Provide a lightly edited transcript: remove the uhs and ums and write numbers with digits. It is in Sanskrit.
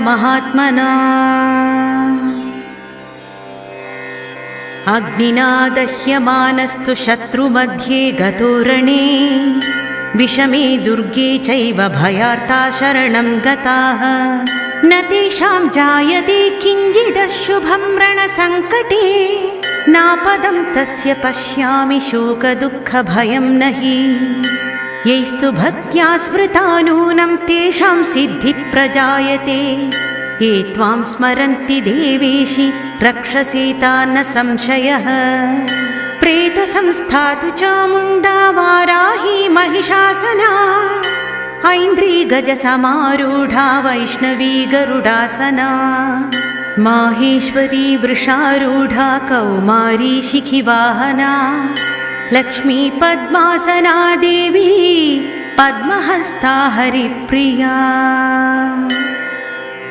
महात्मना अग्निना दह्यमानस्तु शत्रुमध्ये गतो रणे विषमे दुर्गे चैव भयार्ता शरणं गताः न तेषां जायते किञ्चिदशुभं रणसङ्कटे नापदं तस्य पश्यामि शोकदुःखभयं न हि यैस्तु भक्त्या स्मृता नूनं तेषां सिद्धिप्रजायते ये त्वां स्मरन्ति देवेशि रक्षसे तान्न संशयः प्रेतसंस्था तु चामुण्डा वाराही महिषासना ऐन्द्री गजसमारूढा वैष्णवी गरुडासना माहेश्वरी वृषारूढा कौमारी शिखिवाहना लक्ष्मी पद्मासना देवी पद्महस्ता हरिप्रिया।